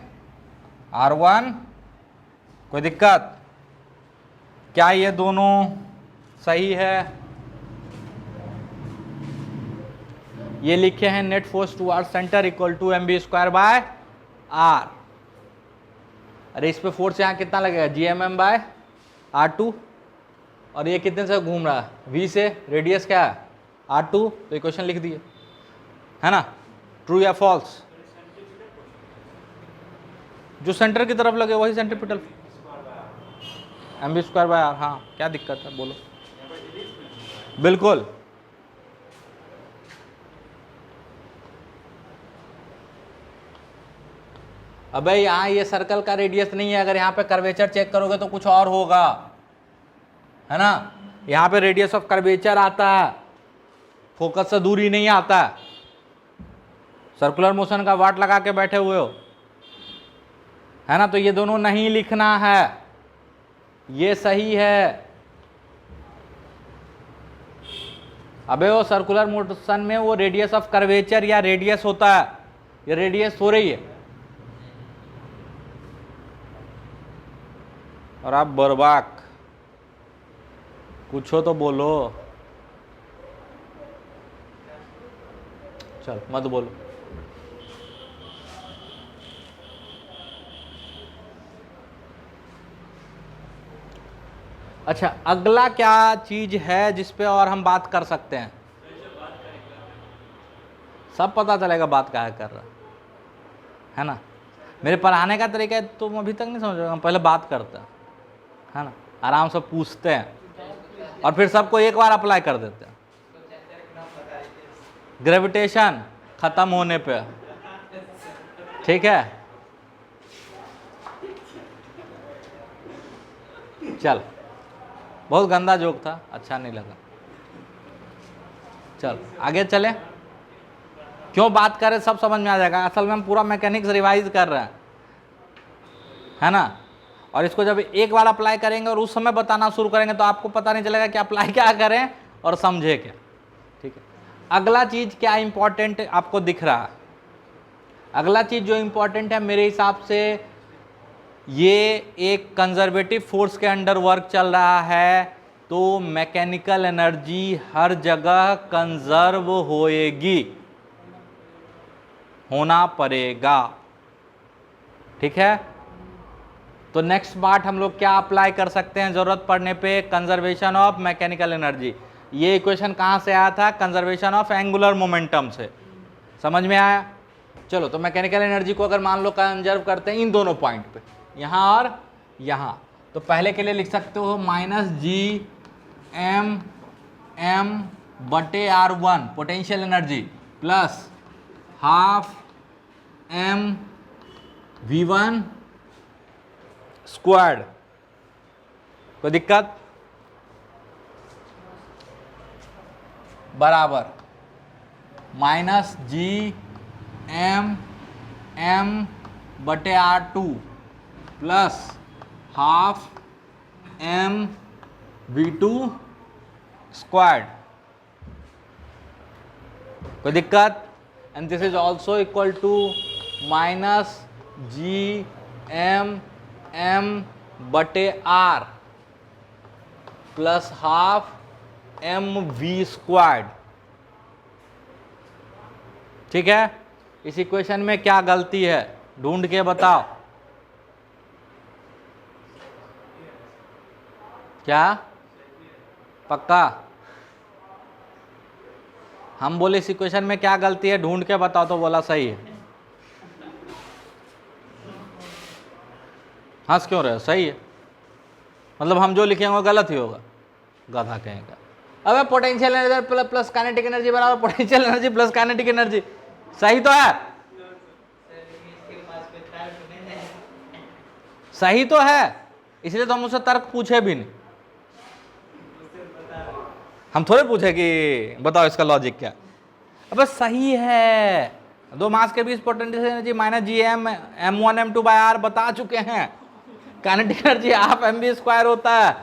r1। कोई दिक्कत? क्या ये दोनों सही है? ये लिखे हैं net force towards centre equal to mv square by r। अरे इस पे फोर्स यहाँ कितना लगेगा? gmm बाय r2, और ये कितने से घूम रहा है? v से, रेडियस क्या है? r2। तो इक्वेशन लिख दिए, है ना। ट्रू या फॉल्स? जो सेंटर की तरफ लगे वही centripetal, mv square by r। हाँ, क्या दिक्कत है बोलो? बिल्कुल। अबे यहाँ ये सर्कल का रेडियस नहीं है, अगर यहाँ पे कर्वेचर चेक करोगे तो कुछ और होगा, है ना। यहाँ पे रेडियस ऑफ कर्वेचर आता है, फोकस से दूर ही नहीं आता है। सर्कुलर मोशन का वाट लगा के बैठे हुए हो, है ना, तो ये दोनों नहीं लिखना है, ये सही है। अबे वो सर्कुलर मोशन में वो रेडियस ऑफ कर्वेचर या रेडियस होता है, ये रेडियस हो रही है, और आप बर्बाक कुछ हो तो बोलो, चल मत बोलो। अच्छा, अगला क्या चीज है जिस पे और हम बात कर सकते हैं? सब पता चलेगा बात क्या कर रहा है ना। मेरे पढ़ाने का तरीका है तुम अभी तक नहीं समझ रहे, हम पहले बात करते हैं, है ना, आराम से पूछते हैं और फिर सबको एक बार अप्लाई कर देते हैं। ग्रेविटेशन खत्म होने पे, ठीक है, चल बहुत गंदा जोक था, अच्छा नहीं लगा, चल आगे चले। क्यों बात करें सब समझ में आ जाएगा। असल में हम पूरा मैकेनिक्स रिवाइज कर रहे हैं, है ना, और इसको जब एक बार अप्लाई करेंगे और उस समय बताना शुरू करेंगे तो आपको पता नहीं चलेगा कि अप्लाई क्या करें और समझे क्या, ठीक है। अगला चीज क्या इंपॉर्टेंट आपको दिख रहा है? अगला चीज जो इंपॉर्टेंट है मेरे हिसाब से, ये एक कंजर्वेटिव फोर्स के अंडर वर्क चल रहा है, तो मैकेनिकल एनर्जी हर जगह कंजर्व होएगी, होना पड़ेगा, ठीक है। तो नेक्स्ट पार्ट हम लोग क्या अप्लाई कर सकते हैं जरूरत पड़ने पे? Conservation of mechanical energy. ये इक्वेशन कहां से आया था? कंजर्वेशन ऑफ एंगुलर मोमेंटम से। समझ में आया? चलो, तो मैकेनिकल एनर्जी को अगर मान लो कंजर्व करते हैं इन दोनों पॉइंट पे, यहां और यहां, तो पहले के लिए लिख सकते हो -G(M)M/R1 potential energy plus half M(V1)² कोई दिक्कत? बराबर -G(M)M/R2 प्लस हाफ M(V2)²। कोई दिक्कत? And this is also equal to -G(M)M/R plus half MV²। ठीक है, इस इक्वेशन में क्या गलती है ढूंढ के बताओ। क्या पक्का? हम बोले इस इक्वेशन में क्या गलती है ढूंढ के बताओ, तो बोला सही है। हंस क्यों रहे? सही है, मतलब हम जो लिखेंगे वो गलत ही होगा, गधा कहेगा। अबे potential energy plus kinetic energy बराबर potential energy plus kinetic energy, सही तो है? सही तो है, इसलिए तो हम उससे तर्क पूछे भी नहीं। हम थोड़े पूछे कि बताओ इसका लॉजिक क्या। अबे सही है, दो मास के बीच पोटेंशियल एनर्जी -G(M)M1M2/R बता चुके हैं, काइनेटिक एनर्जी हाफ MV² होता है,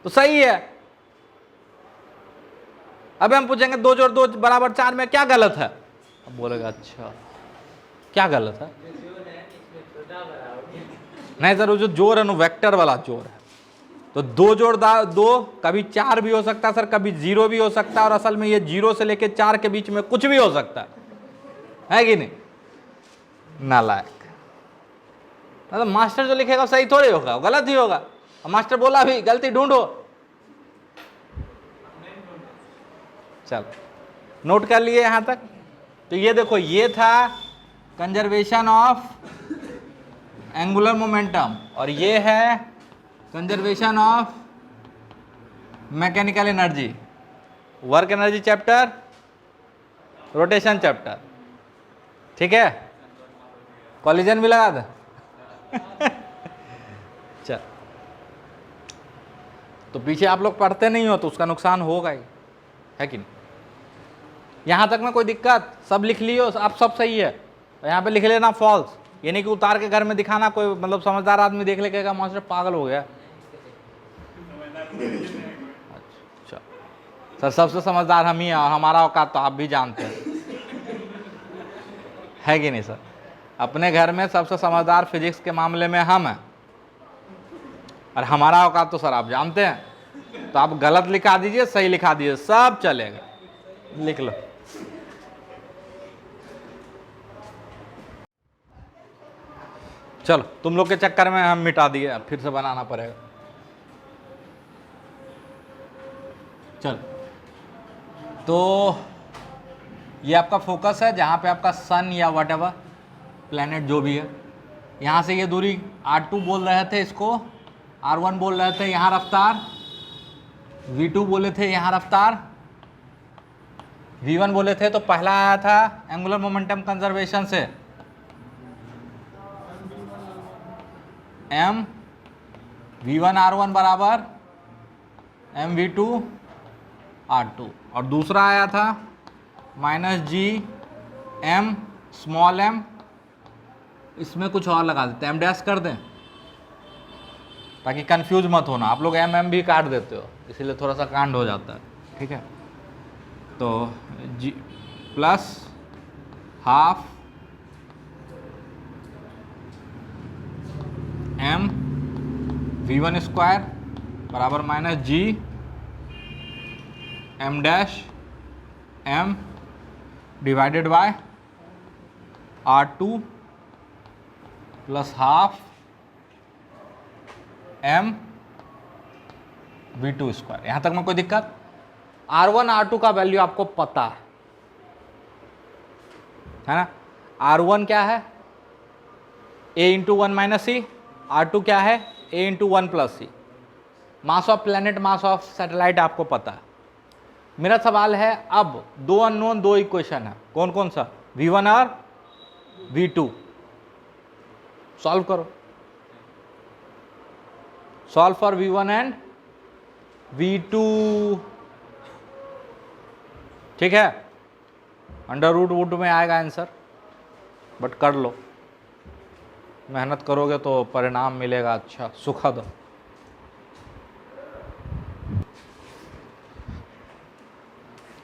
तो सही है। अब हम पूछेंगे 2 जोड़ 2 बराबर 4 में क्या गलत है? अब बोलेगा अच्छा क्या गलत है? नहीं सर, वो जो जोर है ना वेक्टर वाला जोर है, तो 2 जोड़ 2 कभी 4 भी हो सकता है सर, कभी 0 भी हो सकता है, और असल में ये 0 से लेके 4 के बीच में कुछ भी हो सकता है कि नहीं? नालायक, मतलब मास्टर जो लिखेगा सही थोड़ी होगा, गलत ही होगा। मास्टर बोला भी गलती ढूंढो। चल नोट कर लिए यहां तक? तो ये देखो, ये था कंजर्वेशन ऑफ एंगुलर मोमेंटम, और ये है conservation of mechanical energy. Work energy chapter, rotation chapter, ठीक है। कॉलिजन भी लगा दे। चल तो पीछे आप लोग पढ़ते नहीं हो तो उसका नुकसान होगा ही, है कि नहीं? यहाँ तक में कोई दिक्कत? सब लिख लियो, अब सब सही है। यहाँ पे लिख लेना फॉल्स, ये नहीं कि उतार के घर में दिखाना, कोई मतलब समझदार आदमी देख ले कहेगा मास्टर पागल हो गया। अच्छा सर, सबसे समझदार हम ही हैं और हमारा औकात तो आप भी जानते हैं, है कि नहीं सर? अपने घर में सबसे समझदार फिजिक्स के मामले में हम हैं और हमारा औकात तो सर आप जानते हैं। तो आप गलत लिखा दीजिए, सही लिखा दीजिए, सब चलेगा, लिख लो। चलो तुम लोग के चक्कर में हम मिटा दिए, अब फिर से बनाना पड़ेगा। चलो तो ये आपका फोकस है जहाँ पे आपका सन या वट एवर प्लैनेट जो भी है, यहाँ से ये दूरी r2 बोल रहे थे, इसको r1 बोल रहे थे, यहाँ रफ्तार v2 बोले थे, यहाँ रफ्तार v1 बोले थे। तो पहला आया था एंगुलर मोमेंटम कंजर्वेशन से m v1 r1 बराबर m v2 r2, और दूसरा आया था minus G m small m, इसमें कुछ और लगा देते हैं, m डैश कर दें ताकि कंफ्यूज मत होना। आप लोग m भी काट देते हो, इसीलिए थोड़ा सा कांड हो जाता है, ठीक है? तो g plus half m v1 square बराबर minus G m dash m divided by r2 plus half m v2 square. यहाँ तक में कोई दिक्कत? r1 r2 का वैल्यू आपको पता है ना? r1 क्या है? a into 1 minus C, r2 क्या है? a into 1 plus c. Mass of planet, mass of satellite आपको पता है। मेरा सवाल है, अब दो अननोन, दो इक्वेशन है, कौन कौन सा? v1 और v2। सॉल्व करो, solve for v1 and v2, ठीक है? अंडर रूट वुड में आएगा आंसर, बट कर लो, मेहनत करोगे तो परिणाम मिलेगा अच्छा, सुखद।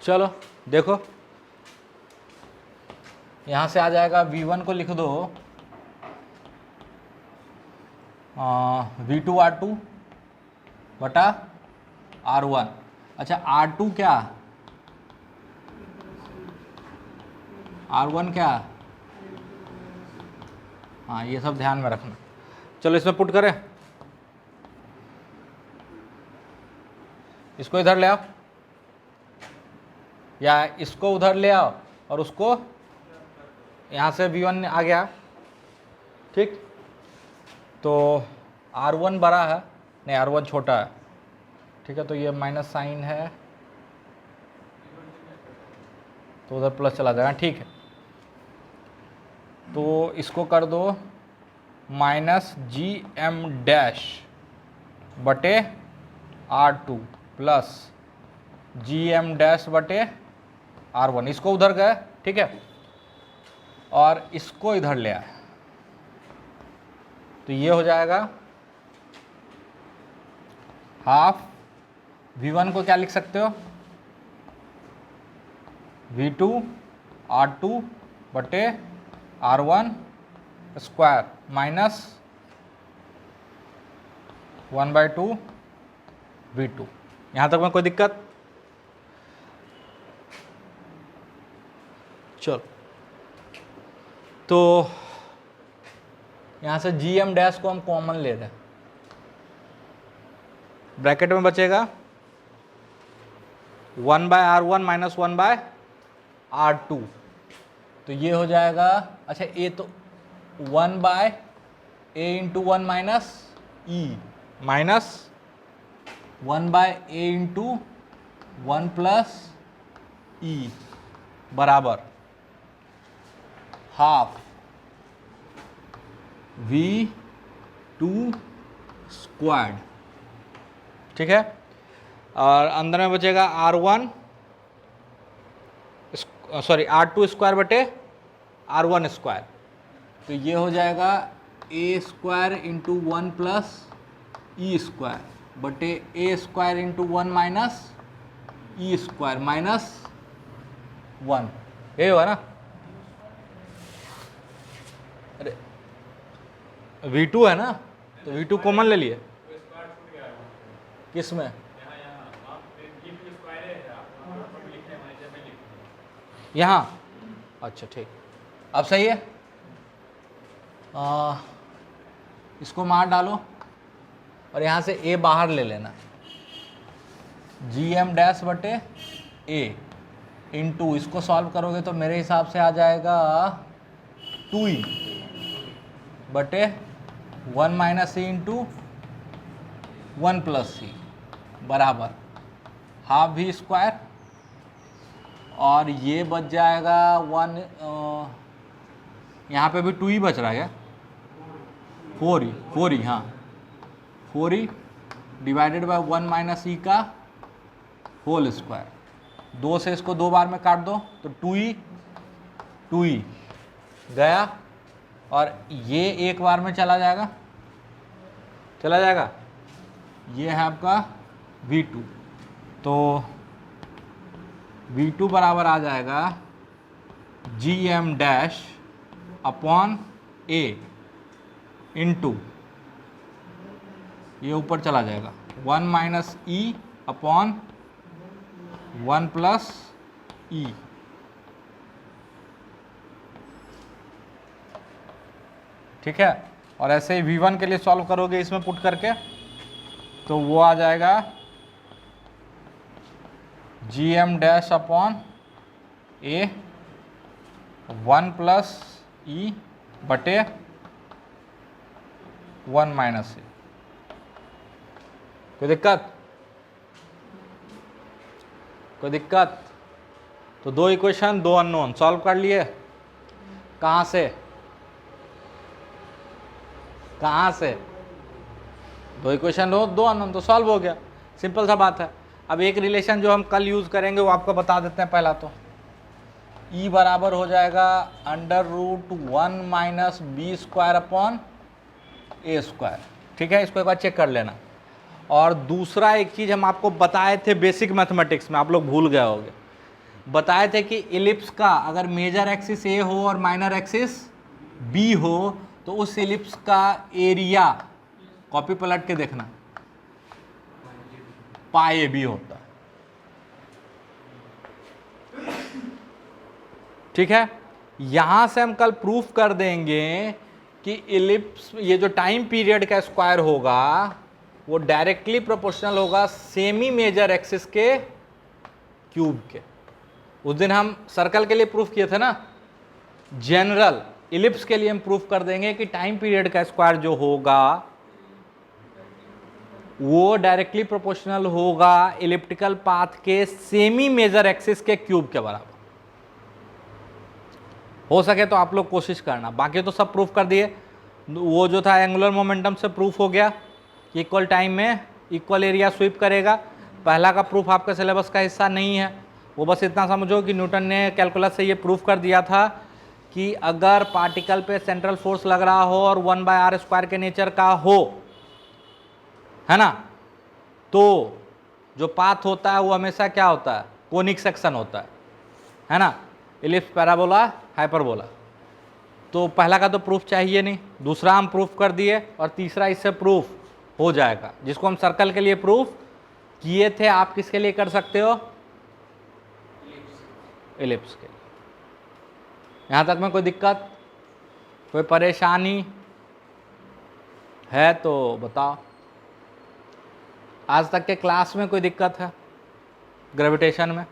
चलो देखो, यहाँ से आ जाएगा v1 को लिख दो v2 r2 बटा r1। अच्छा r2 क्या, r1 क्या? हाँ ये सब ध्यान में रखना। चलो इसमें पुट करें, इसको इधर ले आओ या इसको उधर ले आओ और उसको यहाँ से v1 आ गया, ठीक? तो r1 बड़ा है, नहीं r1 छोटा है, ठीक है? तो ये माइनस साइन है तो उधर प्लस चला जाएगा, ठीक है? तो इसको कर दो माइनस जी एम डैश बटे r2 plus G M dash बटे r1, इसको उधर गए, ठीक है? और इसको इधर ले आए तो ये हो जाएगा हाफ v1 को क्या लिख सकते हो? v2 r2 बटे r1 स्क्वायर माइनस 1/2 v2। यहाँ तक में कोई दिक्कत? चलो तो यहाँ से जी एम डैश को हम कॉमन ले रहे हैं, ब्रैकेट में बचेगा 1/r1 माइनस 1/r2, तो ये हो जाएगा, अच्छा ए तो 1/a into 1 minus E minus 1/a into 1 plus ई बराबर हाफ v2 स्क्वायर्ड, ठीक है, और अंदर में बचेगा R1 सॉरी R2 स्क्वायर बटे R1 स्क्वायर, तो ये हो जाएगा ए square into 1 plus E square बटे ए square into 1 minus E square minus 1, ये हुआ ना। अरे V2 है ना, तो V2 कॉमन ले लिए किस में, यहाँ, अच्छा ठीक, अब सही है। इसको मार डालो और यहाँ से a बाहर ले लेना, GM डैश बटे a इंटू, इसको सॉल्व करोगे तो मेरे हिसाब से आ जाएगा 2e बटे 1 माइनस सी इंटू 1 प्लस सी बराबर हाफ भी स्क्वायर, और ये बच जाएगा 1, यहाँ पे भी 2e बच रहा है, 4e हाँ, 4e डिवाइडेड बाय 1 माइनस ई का होल स्क्वायर, 2 से इसको 2 बार में काट दो तो 2e गया, और ये एक बार में चला जाएगा, ये है आपका V2, तो V2 बराबर आ जाएगा GM dash upon A into, ये ऊपर चला जाएगा 1 माइनस ई अपॉन 1 प्लस ई, ठीक है। और ऐसे ही V1 के लिए सॉल्व करोगे इसमें पुट करके, तो वो आ जाएगा GM dash upon A 1 plus E बटे 1 माइनस ए। कोई दिक्कत? तो 2 इक्वेशन 2 अननोन सॉल्व कर लिए। कहाँ से 2 इक्वेशन लो 2 अननोन, तो सॉल्व हो गया, सिंपल सा बात है। अब एक रिलेशन जो हम कल यूज़ करेंगे वो आपको बता देते हैं। पहला तो E बराबर हो जाएगा √1 माइनस बी स्क्वायर अपॉन ए स्क्वायर, ठीक है। इसको एक बार चेक कर लेना। और दूसरा एक चीज़ हम आपको बताए थे बेसिक मैथमेटिक्स में, आप लोग भूल गए होंगे, बताए थे कि इलिप्स का अगर मेजर एक्सिस ए हो और माइनर एक्सिस बी हो तो उस इलिप्स का एरिया, कॉपी पलट के देखना, पाई ए बी होता है, ठीक है। यहां से हम कल प्रूफ कर देंगे कि इलिप्स, ये जो टाइम पीरियड का स्क्वायर होगा वो डायरेक्टली प्रोपोर्शनल होगा सेमी मेजर एक्सिस के क्यूब के। उस दिन हम सर्कल के लिए प्रूफ किए थे ना, जनरल इलिप्स के लिए हम प्रूफ कर देंगे कि टाइम पीरियड का स्क्वायर जो होगा वो डायरेक्टली प्रोपोर्शनल होगा इलिप्टिकल पाथ के सेमी मेजर एक्सिस के क्यूब के बराबर। हो सके तो आप लोग कोशिश करना, बाकी तो सब प्रूफ कर दिए। वो जो था एंगुलर मोमेंटम से प्रूफ हो गया कि इक्वल टाइम में इक्वल एरिया स्वीप करेगा। पहला का प्रूफ आपका सिलेबस का हिस्सा नहीं है, वो बस इतना समझो कि न्यूटन ने कैलकुलस से ये प्रूफ कर दिया था कि अगर पार्टिकल पे सेंट्रल फोर्स लग रहा हो और 1/r² के नेचर का हो, है ना, तो जो पाथ होता है वो हमेशा क्या होता है, कोनिक सेक्शन होता है ना, इलिप्स, पैराबोला, हाइपरबोला। तो पहला का तो प्रूफ चाहिए नहीं, दूसरा हम प्रूफ कर दिए, और तीसरा इससे प्रूफ हो जाएगा, जिसको हम सर्कल के लिए प्रूफ किए थे, आप किसके लिए कर सकते हो, इलिप्स के लिए। यहाँ तक में कोई दिक्कत, कोई परेशानी है तो बताओ। आज तक के क्लास में कोई दिक्कत है ग्रेविटेशन में?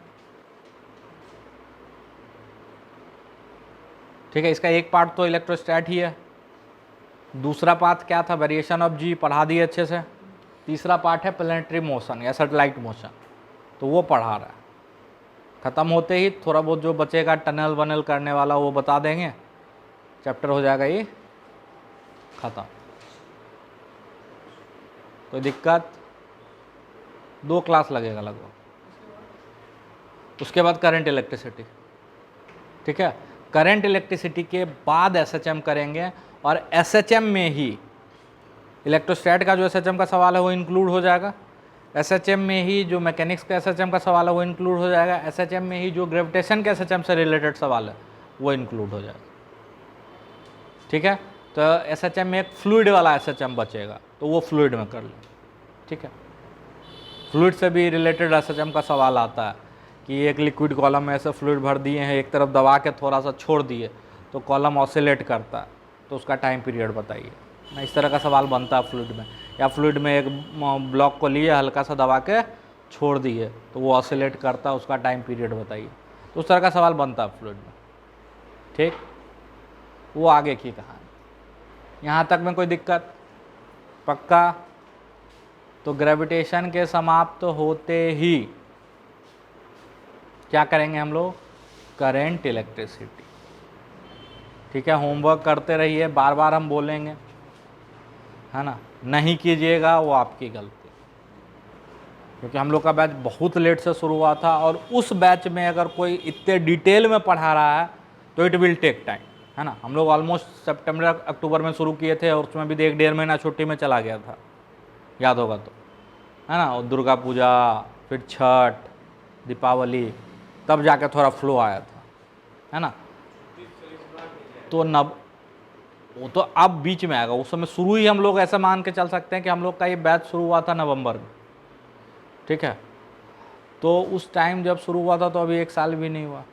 ठीक है, इसका एक पार्ट तो इलेक्ट्रोस्टैट ही है, दूसरा पार्ट क्या था, वेरिएशन ऑफ जी, पढ़ा दिए अच्छे से। तीसरा पार्ट है प्लैनेटरी मोशन या सैटेलाइट मोशन, तो वो पढ़ा रहा है। ख़त्म होते ही थोड़ा बहुत जो बचेगा टनल वनल करने वाला वो बता देंगे, चैप्टर हो जाएगा ये ख़त्म। कोई दिक्कत? 2 क्लास लगेगा लगभग। उसके बाद करंट इलेक्ट्रिसिटी, ठीक है। करंट इलेक्ट्रिसिटी के बाद एसएचएम करेंगे, और एसएचएम में ही इलेक्ट्रोस्टैट का जो एसएचएम का सवाल है वो इंक्लूड हो जाएगा, एसएचएम में ही जो मैकेनिक्स का एसएचएम का सवाल है वो इंक्लूड हो जाएगा, एसएचएम में ही जो ग्रेविटेशन के एसएचएम से रिलेटेड सवाल है वो इंक्लूड हो जाएगा, ठीक है। तो एसएचएम में एक फ्लूइड वाला एसएचएम बचेगा, तो वो फ्लूइड में कर लें, ठीक है। फ्लूइड से भी रिलेटेड एसएचएम का सवाल आता है कि एक लिक्विड कॉलम में ऐसे फ्लूइड भर दिए हैं, एक तरफ दबा के थोड़ा सा छोड़ दिए तो कॉलम ऑसिलेट करता है, तो उसका टाइम पीरियड बताइए ना। इस तरह का सवाल बनता है फ्लूइड में। या फ्लूइड में एक ब्लॉक को लिए, हल्का सा दबा के छोड़ दिए तो वो ऑसिलेट करता है, उसका टाइम पीरियड बताइए। तो उस तरह का सवाल बनता है फ्लूइड में, ठीक। वो आगे की कहानी। यहाँ तक में कोई दिक्कत? पक्का? तो ग्रेविटेशन के समाप्त होते ही क्या करेंगे हम लोग? करंट इलेक्ट्रिसिटी, ठीक है। होमवर्क करते रहिए, बार बार हम बोलेंगे, है ना। नहीं कीजिएगा वो आपकी गलती, क्योंकि हम लोग का बैच बहुत लेट से शुरू हुआ था, और उस बैच में अगर कोई इतने डिटेल में पढ़ा रहा है तो इट विल टेक टाइम, है ना। हम लोग ऑलमोस्ट सितंबर अक्टूबर में शुरू किए थे, और उसमें भी 1.5 महीना छुट्टी में चला गया था, याद होगा तो, है ना। और दुर्गा पूजा, फिर छठ, दीपावली, तब जाके थोड़ा फ्लो आया था, है ना। तो वो तो अब बीच में आएगा, उस समय शुरू ही हम लोग ऐसा मान के चल सकते हैं कि हम लोग का ये बैच शुरू हुआ था नवंबर में, ठीक है। तो उस टाइम जब शुरू हुआ था तो अभी 1 साल भी नहीं हुआ।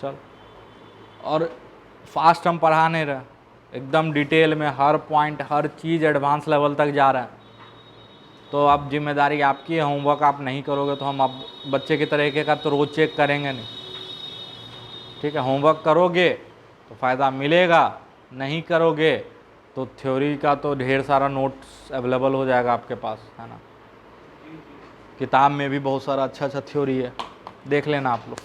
चल, और फास्ट हम पढ़ा नहीं रहे, एकदम डिटेल में हर पॉइंट, हर चीज़ एडवांस लेवल तक जा रहा है। तो अब जिम्मेदारी आपकी है, होमवर्क आप नहीं करोगे तो हम अब बच्चे की तरीके का तो रोज़ चेक करेंगे नहीं, ठीक है। होमवर्क करोगे तो फ़ायदा मिलेगा, नहीं करोगे तो थ्योरी का तो ढेर सारा नोट्स अवेलेबल हो जाएगा आपके पास, है ना। किताब में भी बहुत सारा अच्छा अच्छा थ्योरी है, देख लेना आप लोग।